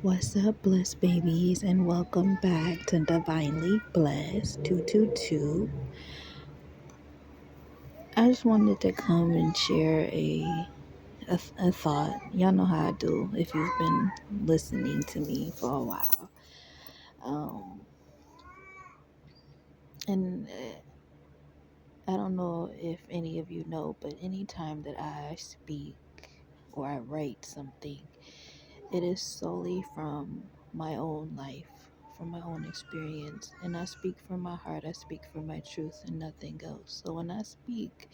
What's up, blessed babies, and welcome back to Divinely Blessed 222. I just wanted to come and share a thought. Y'all know how I do if you've been listening to me for a while. Um, and I don't know if any of you know, but anytime that I speak or I write something, it is solely from my own life, from my own experience. And I speak from my heart, I speak from my truth, and nothing else. So when I speak,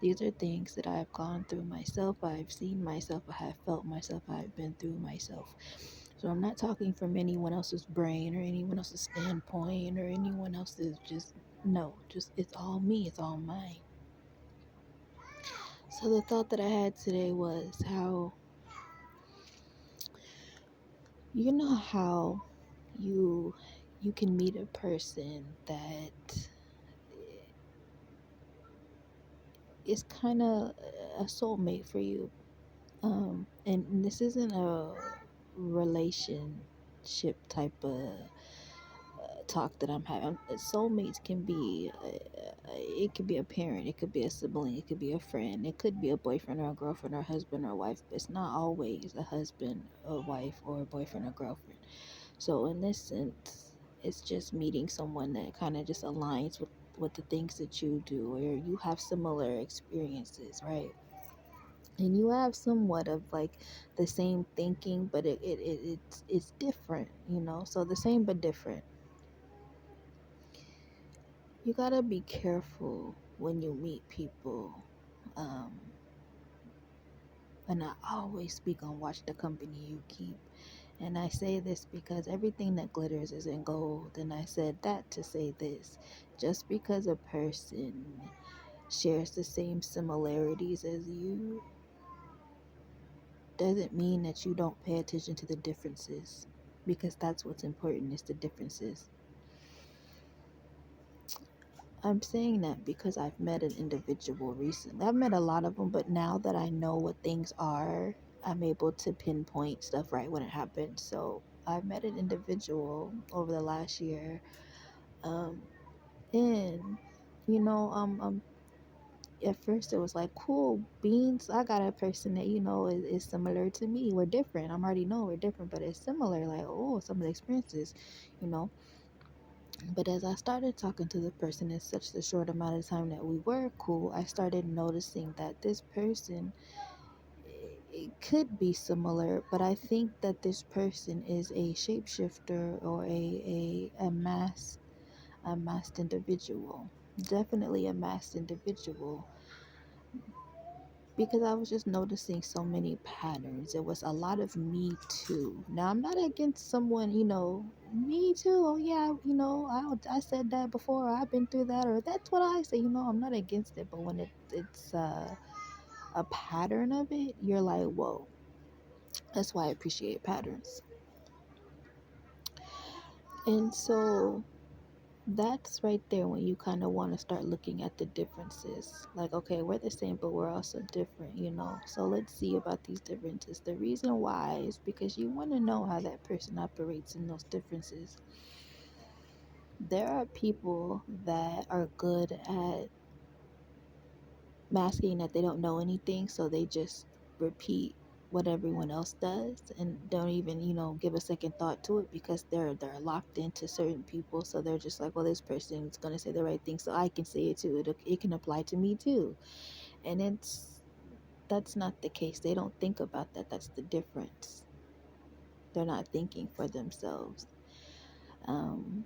these are things that I've gone through myself, I've seen myself, I have felt myself, I've been through myself. So I'm not talking from anyone else's brain or anyone else's standpoint or anyone else's just it's all me, it's all mine. So the thought that I had today was how how you you can meet a person that is kind of a soulmate for you, and this isn't a relationship type of talk that I'm having. Soulmates can be it could be a parent, it could be a sibling, it could be a friend, it could be a boyfriend or a girlfriend or husband or wife, but it's not always a husband or wife or a boyfriend or girlfriend. So in this sense, it's just meeting someone that kind of just aligns with the things that you do, or you have similar experiences, right? And you have somewhat of like the same thinking, but it's different, So the same but different. You gotta be careful when you meet people. Um, and I always speak on watch the company you keep. And I say this because everything that glitters isn't gold. And I said that to say this. Just because a person shares the same similarities as you doesn't mean that you don't pay attention to the differences. Because that's what's important is the differences. I'm saying that because I've met an individual recently. I've met a lot of them, but now that I know what things are, I'm able to pinpoint stuff right when it happened. So I've met an individual over the last year. Um, and at first it was like, cool beans. I got a person that is similar to me. We're different. I'm already know we're different, but it's similar. Like, oh, some of the experiences, you know. But as I started talking to the person in such a short amount of time that we were cool, I started noticing that this person, it could be similar, but I think that this person is a shapeshifter or a masked individual. Definitely a masked individual, because I was just noticing so many patterns. It was a lot of me too. Now, I'm not against someone, me too. Oh, yeah, I said that before. I've been through that, or that's what I say. I'm not against it. But when it's a pattern of it, you're like, whoa. That's why I appreciate patterns. And so that's right there when you kind of want to start looking at the differences. Like, okay, we're the same, but we're also different. So let's see about these differences. The reason why is because you want to know how that person operates in those differences. There are people that are good at masking that they don't know anything, so they just repeat what everyone else does and don't even give a second thought to it because they're locked into certain people, so they're just like, well, this person is going to say the right thing, so I can say it too. It can apply to me too. And that's not the case. They don't think about that. That's the difference. They're not thinking for themselves. um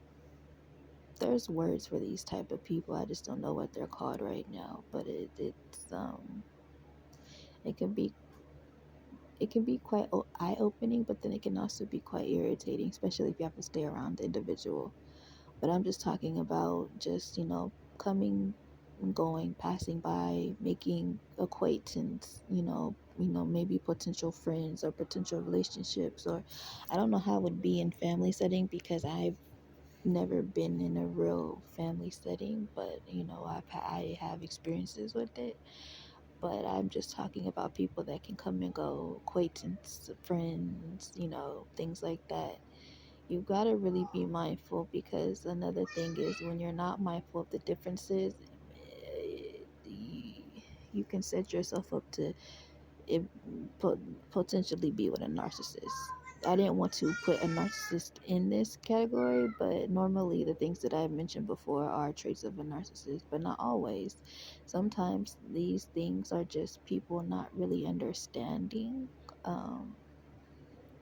there's words for these type of people. I just don't know what they're called right now, but it can be quite eye opening, but then it can also be quite irritating, especially if you have to stay around the individual. But I'm just talking about just, coming and going, passing by, making acquaintance, maybe potential friends or potential relationships, or I don't know how it would be in family setting because I've never been in a real family setting, but I have experiences with it. but I'm just talking about people that can come and go, acquaintance, friends, things like that. You gotta really be mindful, because another thing is, when you're not mindful of the differences, you can set yourself up to it, potentially be with a narcissist. I didn't want to put a narcissist in this category, but normally the things that I've mentioned before are traits of a narcissist, but not always. Sometimes these things are just people not really understanding um,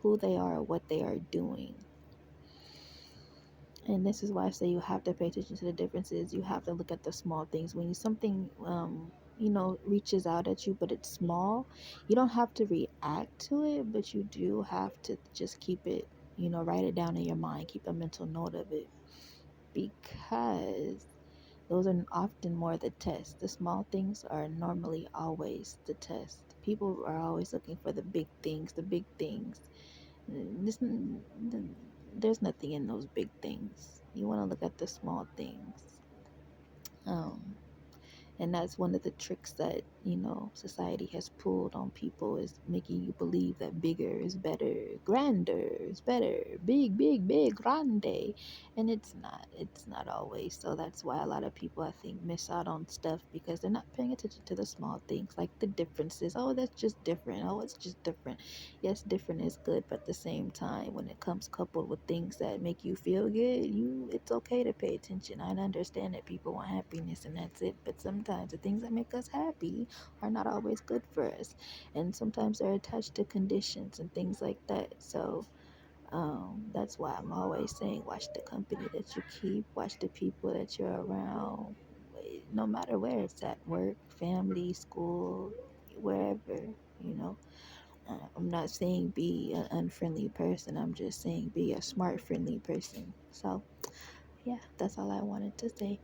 who they are, what they are doing. And this is why I say you have to pay attention to the differences. You have to look at the small things. When something reaches out at you, but it's small, you don't have to react to it, but you do have to just keep it, write it down in your mind, keep a mental note of it, because those are often more the test. The small things are normally always the test. People are always looking for the big things, the big things. This, there's nothing in those big things. You want to look at the small things. Um, and that's one of the tricks that society has pulled on people, is making you believe that bigger is better, grander is better, big grande. And it's not always. So that's why a lot of people, I think, miss out on stuff, because they're not paying attention to the small things, like the differences. Oh, that's just different. Oh, it's just different. Yes, different is good, but at the same time, when it comes coupled with things that make you feel good, it's okay to pay attention. I understand that people want happiness and that's it, but sometimes the things that make us happy are not always good for us, and sometimes they're attached to conditions and things like that. So that's why I'm always saying, watch the company that you keep, watch the people that you're around, no matter where it's at, work, family, school, wherever, you know. I'm not saying be an unfriendly person. I'm just saying be a smart, friendly person. So, yeah, that's all I wanted to say.